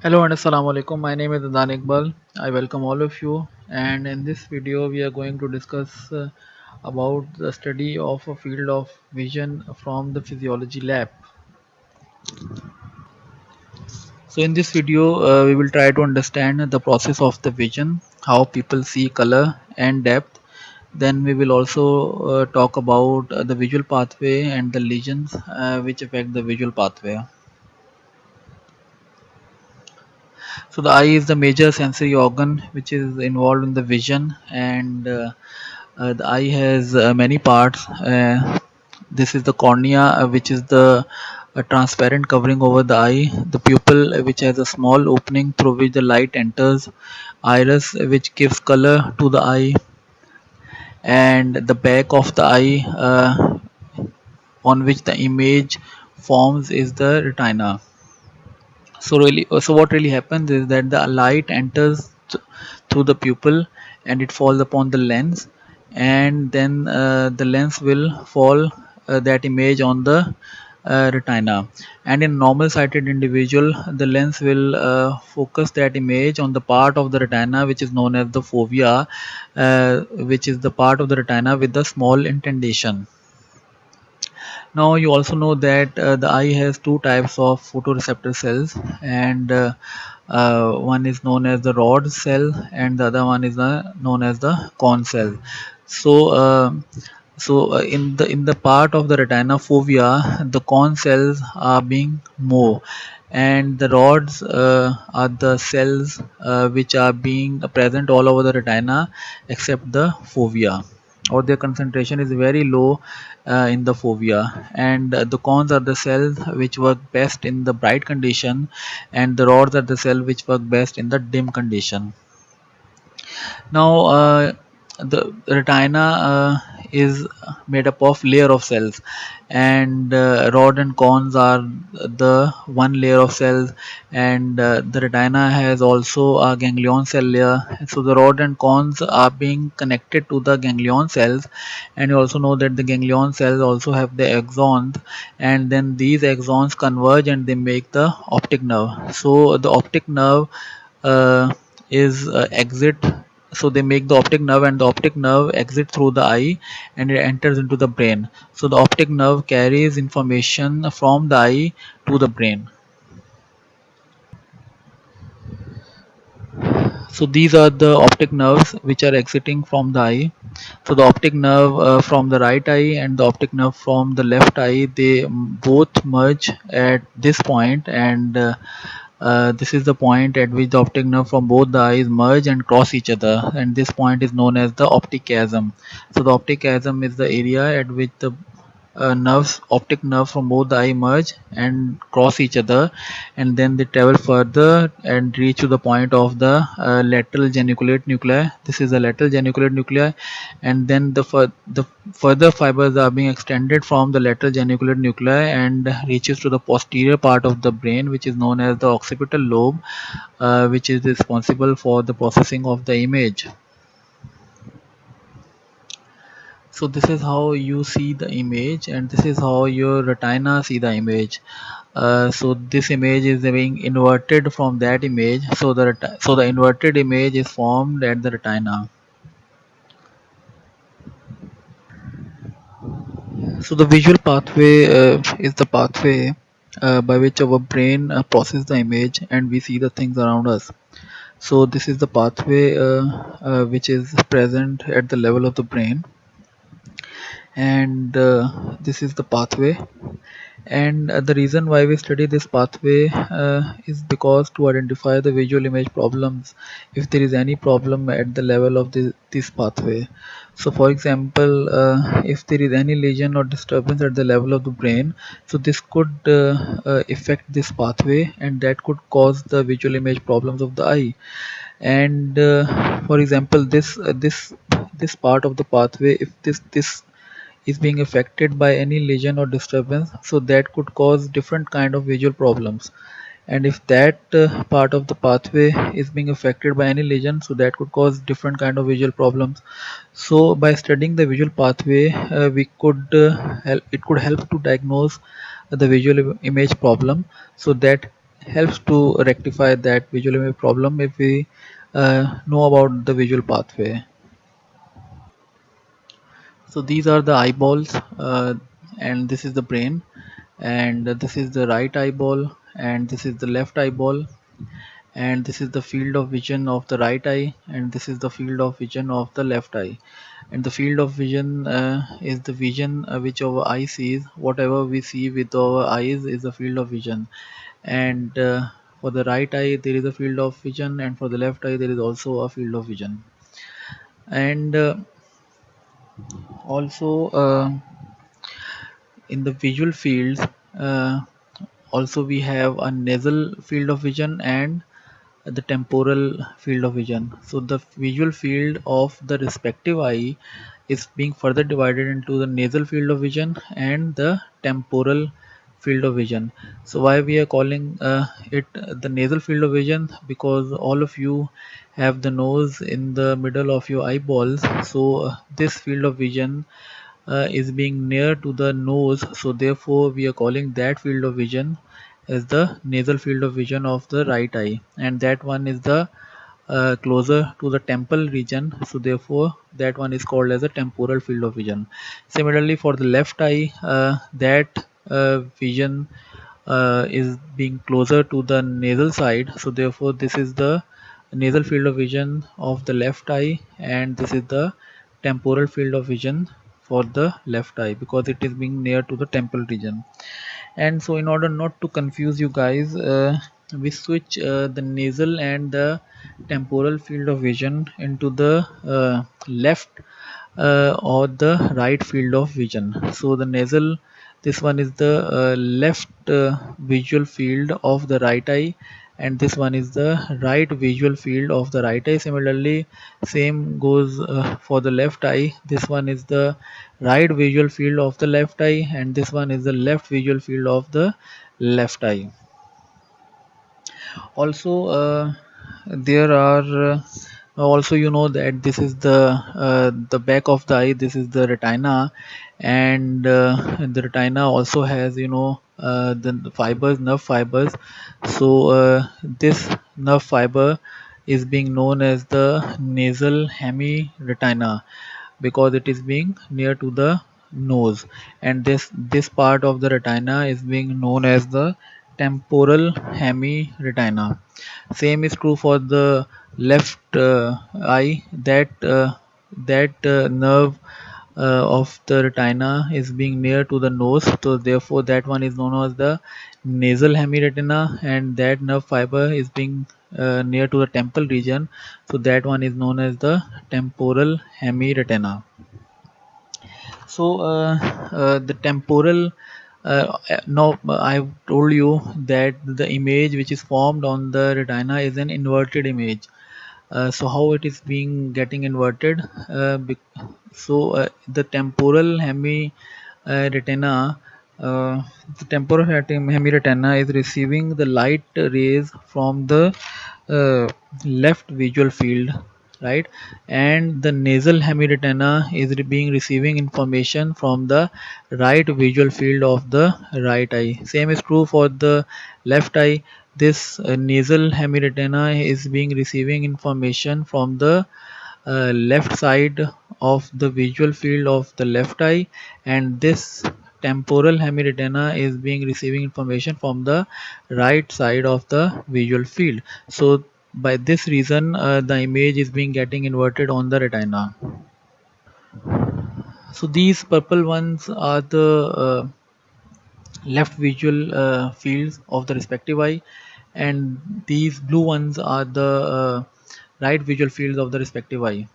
Hello and assalamu alaikum. My name is Adan Iqbal. I welcome all of you. And in this video, we are going to discuss about the study of a field of vision from the physiology lab. So in this video, we will try to understand the process of the vision, how people see color and depth. Then we will also talk about the visual pathway and the lesions which affect the visual pathway. So the eye is the major sensory organ which is involved in the vision, and the eye has many parts. This is the cornea, which is the transparent covering over the eye. The pupil, which has a small opening through which the light enters. Iris, which gives color to the eye, and the back of the eye, on which the image forms, is the retina. So what really happens is that the light enters through the pupil and it falls upon the lens, and then the lens will fall that image on the retina. And in normal sighted individual, the lens will focus that image on the part of the retina which is known as the fovea, which is the part of the retina with the small indentation. Now you also know that the eye has two types of photoreceptor cells, and one is known as the rod cell, and the other one is known as the cone cell. So, in the part of the retina fovea, the cone cells are being more, and the rods are the cells which are being present all over the retina except the fovea, or their concentration is very low in the fovea. And the cones are the cells which work best in the bright condition, and the rods are the cells which work best in the dim condition. Now, the retina is made up of layer of cells, and rod and cones are the one layer of cells, and the retina has also a ganglion cell layer. So the rod and cones are being connected to the ganglion cells, and you also know that the ganglion cells also have the axons, and then these axons converge and they make the optic nerve. So the optic nerve is exit, so they make the optic nerve, and the optic nerve exit through the eye and it enters into the brain. So the optic nerve carries information from the eye to the brain. So these are the optic nerves which are exiting from the eye. So the optic nerve from the right eye and the optic nerve from the left eye, they both merge at this point, and this is the point at which the optic nerve from both the eyes merge and cross each other, and this point is known as the optic chiasm. So the optic chiasm is the area at which the optic nerves from both the eye merge and cross each other, and then they travel further and reach to the point of the lateral geniculate nuclei. This is the lateral geniculate nuclei, and then the further fibers are being extended from the lateral geniculate nuclei and reaches to the posterior part of the brain, which is known as the occipital lobe, which is responsible for the processing of the image. So this is how you see the image, and this is how your retina see the image. So this image is being inverted from that image, so the inverted image is formed at the retina. So the visual pathway is the pathway by which our brain processes the image and we see the things around us. So this is the pathway which is present at the level of the brain, and this is the pathway. And the reason why we study this pathway is because to identify the visual image problems, if there is any problem at the level of this pathway. So for example, if there is any lesion or disturbance at the level of the brain, so this could affect this pathway, and that could cause the visual image problems of the eye. And for example, this part of the pathway, if this is being affected by any lesion or disturbance, so that could cause different kind of visual problems. And if that part of the pathway is being affected by any lesion, so that could cause different kind of visual problems. So by studying the visual pathway, we could it could help to diagnose the visual image problem, so that helps to rectify that visual image problem if we know about the visual pathway. So these are the eyeballs, and this is the brain, and this is the right eyeball, and this is the left eyeball, and this is the field of vision of the right eye, and this is the field of vision of the left eye. And the field of vision is the vision which our eye sees. Whatever we see with our eyes is the field of vision. And for the right eye there is a field of vision, and for the left eye there is also a field of vision. And also in the visual fields, uh, also we have a nasal field of vision and the temporal field of vision. So the visual field of the respective eye is being further divided into the nasal field of vision and the temporal field of vision. So why we are calling it the nasal field of vision? Because all of you have the nose in the middle of your eyeballs. So this field of vision is being near to the nose, so therefore we are calling that field of vision as the nasal field of vision of the right eye, and that one is the closer to the temple region, so therefore that one is called as a temporal field of vision. Similarly for the left eye, that vision is being closer to the nasal side, so therefore this is the nasal field of vision of the left eye, and this is the temporal field of vision for the left eye because it is being near to the temple region. And so in order not to confuse you guys, we switch the nasal and the temporal field of vision into the left or the right field of vision. So the nasal, this one is the left visual field of the right eye, and this one is the right visual field of the right eye. Similarly, same goes for the left eye. This one is the right visual field of the left eye, and this one is the left visual field of the left eye. Also there are also, you know, that this is the back of the eye, this is the retina, and the retina also has, you know, the fibers, nerve fibers. So this nerve fiber is being known as the nasal hemiretina because it is being near to the nose, and this part of the retina is being known as the temporal hemiretina. Same is true for the left eye. That nerve of the retina is being near to the nose, so therefore that one is known as the nasal hemiretina, and that nerve fiber is being near to the temple region, so that one is known as the temporal hemiretina. So the temporal, now I've told you that the image which is formed on the retina is an inverted image. So how it is being getting inverted? So the temporal retina, uh, the temporal hemiretina is receiving the light rays from the uh, left visual field, right? And the nasal hemiretina is being receiving information from the right visual field of the right eye. Same is true for the left eye. This nasal hemiretina is being receiving information from the left side of the visual field of the left eye, and this temporal hemiretina is being receiving information from the right side of the visual field. So by this reason the image is being getting inverted on the retina. So these purple ones are the left visual fields of the respective eye, and these blue ones are the right visual fields of the respective eye.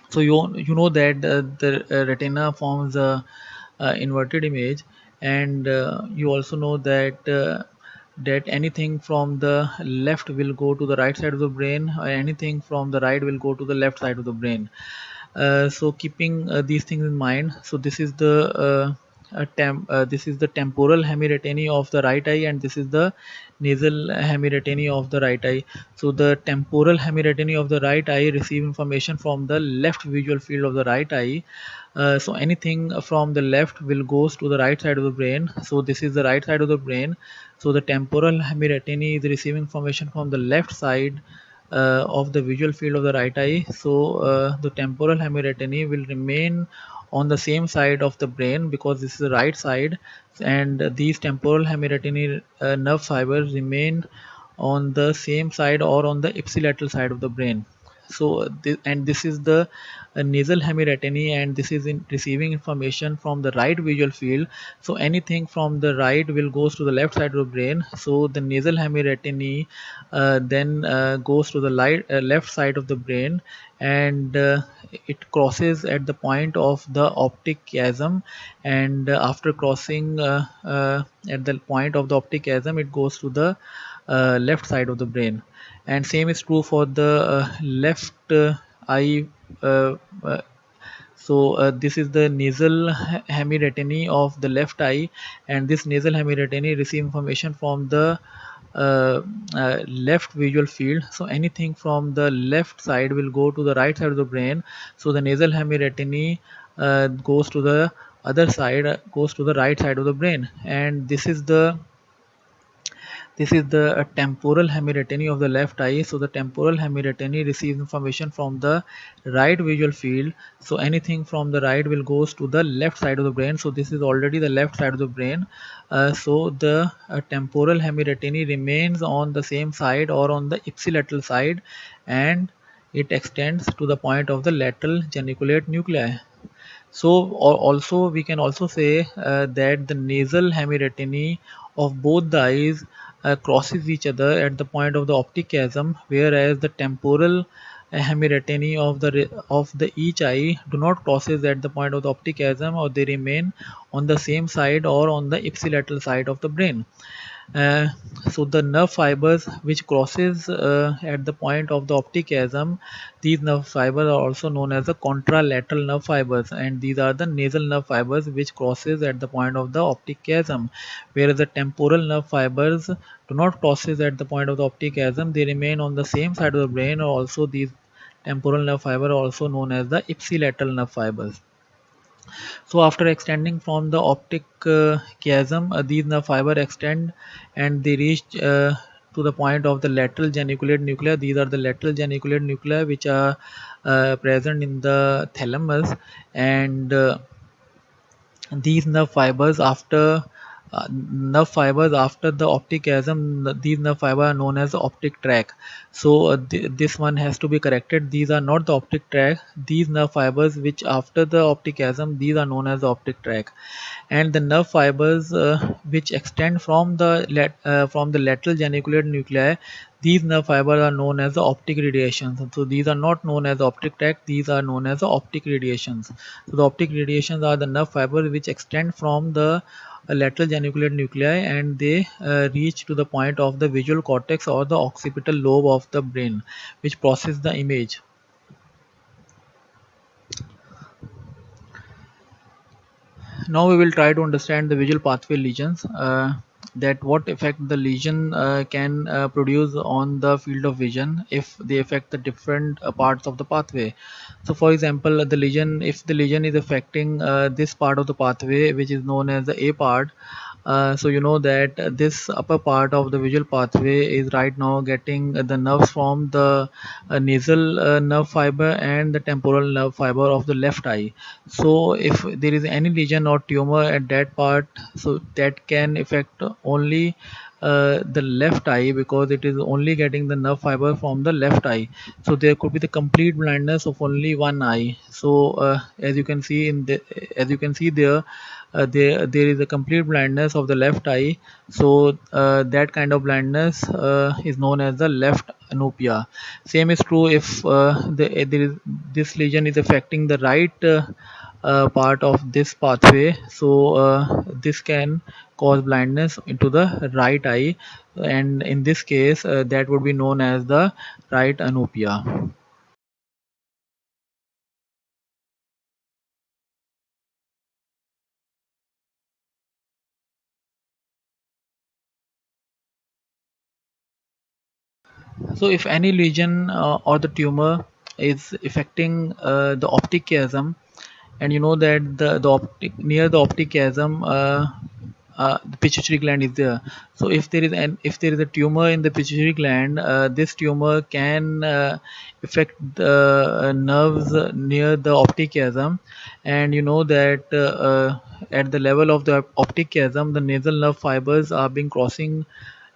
So you know that the retina forms a inverted image, and you also know that that anything from the left will go to the right side of the brain, or anything from the right will go to the left side of the brain. So keeping these things in mind, so this is the this is the temporal hemiretiny of the right eye, and this is the nasal hemiretiny of the right eye. So the temporal hemiretiny of the right eye receive information from the left visual field of the right eye. So anything from the left will goes to the right side of the brain. So this is the right side of the brain. So the temporal hemiretiny is receiving information from the left side of the visual field of the right eye. So the temporal hemiretiny will remain on the same side of the brain because this is the right side, and these temporal hemiretiny nerve fibers remain on the same side or on the ipsilateral side of the brain. So this is the nasal hemiretiny, and this is in receiving information from the right visual field. So anything from the right will goes to the left side of the brain. So the nasal hemiretiny then goes to the left side of the brain, and it crosses at the point of the optic chiasm, and after crossing at the point of the optic chiasm, it goes to the left side of the brain. And same is true for the left eye. uh, uh, this is the nasal hemiretiny of the left eye, and this nasal hemiretiny receive information from the left visual field. So anything from the left side will go to the right side of the brain. So the nasal hemiretiny goes to the other side, goes to the right side of the brain, and this is the temporal hemiretiny of the left eye. So the temporal hemiretiny receives information from the right visual field. So anything from the right will goes to the left side of the brain. So this is already the left side of the brain. So the temporal hemiretiny remains on the same side or on the ipsilateral side, and it extends to the point of the lateral geniculate nuclei. So also we can also say that the nasal hemiretiny of both the eyes crosses each other at the point of the optic chiasm, whereas the temporal hemiretiny of the each eye do not crosses at the point of the optic chiasm, or they remain on the same side or on the ipsilateral side of the brain. uh, so the nerve fibers which crosses at the point of the optic chiasm, these nerve fibers are also known as the contralateral nerve fibers, and these are the nasal nerve fibers which crosses at the point of the optic chiasm, whereas the temporal nerve fibers do not crosses at the point of the optic chiasm, they remain on the same side of the brain. Or also these temporal nerve fiber are also known as the ipsilateral nerve fibers. So after extending from the optic chiasm, these nerve fiber extend and they reach to the point of the lateral geniculate nuclei. These are the lateral geniculate nuclei which are present in the thalamus, and these nerve fibers after the optic chiasm, these nerve fibers are known as the optic tract. So this one has to be corrected. These are not the optic tract. These nerve fibers which after the optic chiasm, these are known as the optic tract. And the nerve fibers which extend from the lateral geniculate nuclei, these nerve fibers are known as the optic radiations. So these are not known as the optic tract, these are known as the optic radiations. So the optic radiations are the nerve fibers which extend from the lateral geniculate nuclei, and they reach to the point of the visual cortex or the occipital lobe of the brain, which process the image. Now we will try to understand the visual pathway lesions, that what effect the lesion can produce on the field of vision if they affect the different parts of the pathway. So for example, the lesion, if the lesion is affecting this part of the pathway which is known as the A part, so you know that this upper part of the visual pathway is right now getting the nerves from the nasal nerve fiber and the temporal nerve fiber of the left eye. So if there is any lesion or tumor at that part, so that can affect only the left eye, because it is only getting the nerve fiber from the left eye. So there could be the complete blindness of only one eye. So as you can see there, there is a complete blindness of the left eye. So that kind of blindness is known as the left anopia. Same is true if there is this lesion is affecting the right part of this pathway. So this can cause blindness into the right eye, and in this case that would be known as the right anopia. So if any lesion or the tumor is affecting the optic chiasm, and you know that the optic near the optic chiasm, the pituitary gland is there. So if there is a tumor in the pituitary gland, this tumor can affect the nerves near the optic chiasm. And you know that at the level of the optic chiasm, the nasal nerve fibers are being crossing,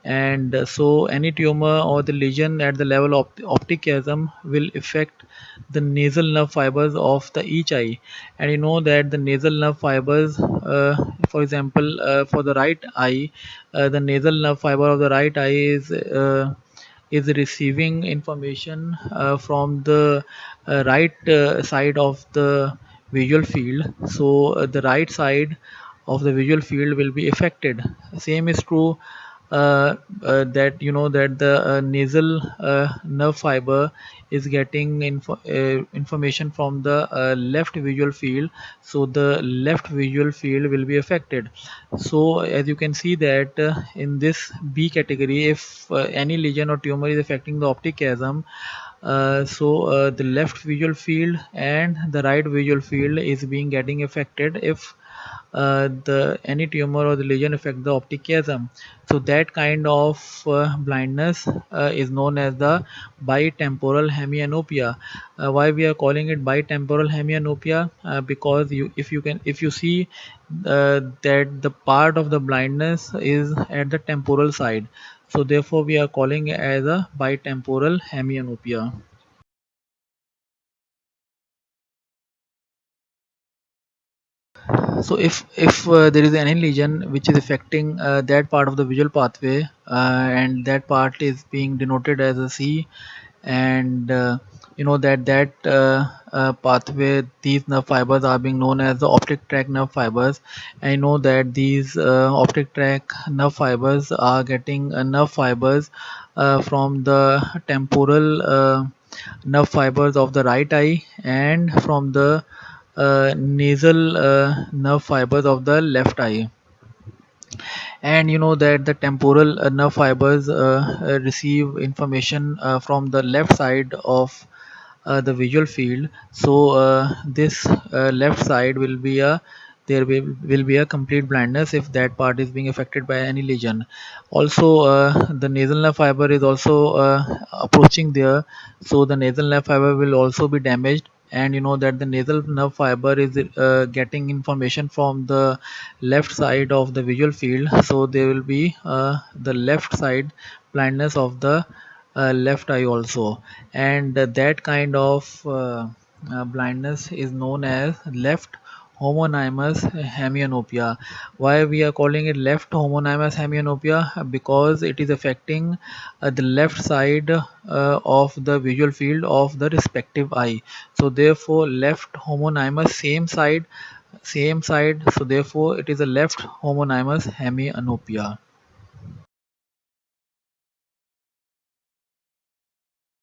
and so any tumor or the lesion at the level of the optic chiasm will affect the nasal nerve fibers of the each eye. And you know that the nasal nerve fibers, for example, for the right eye, the nasal nerve fiber of the right eye is receiving information from the right side of the visual field. So the right side of the visual field will be affected. Same is true that you know that the nasal nerve fiber is getting information from the left visual field, so the left visual field will be affected. So as you can see that in this B category, if any lesion or tumor is affecting the optic chiasm, the left visual field and the right visual field is being getting affected if the any tumor or the lesion affect the optic chiasm. So that kind of blindness is known as the bitemporal hemianopia. Why we are calling it bitemporal hemianopia? Because if you see that the part of the blindness is at the temporal side, so therefore we are calling it as a bitemporal hemianopia. So if there is any lesion which is affecting that part of the visual pathway, and that part is being denoted as a C, and you know that pathway, these nerve fibers are being known as the optic tract nerve fibers. I know that these optic tract nerve fibers are getting nerve fibers from the temporal nerve fibers of the right eye, and from the nasal nerve fibers of the left eye. And you know that the temporal nerve fibers receive information from the left side of the visual field. So this left side will be a will be a complete blindness if that part is being affected by any lesion. Also the nasal nerve fiber is also approaching there, so the nasal nerve fiber will also be damaged. And you know that the nasal nerve fiber is getting information from the left side of the visual field, so there will be the left side blindness of the left eye also. And that kind of blindness is known as left homonymous hemianopia. Why we are calling it left homonymous hemianopia? Because it is affecting the left side of the visual field of the respective eye. So therefore left homonymous, same side, so therefore it is a left homonymous hemianopia.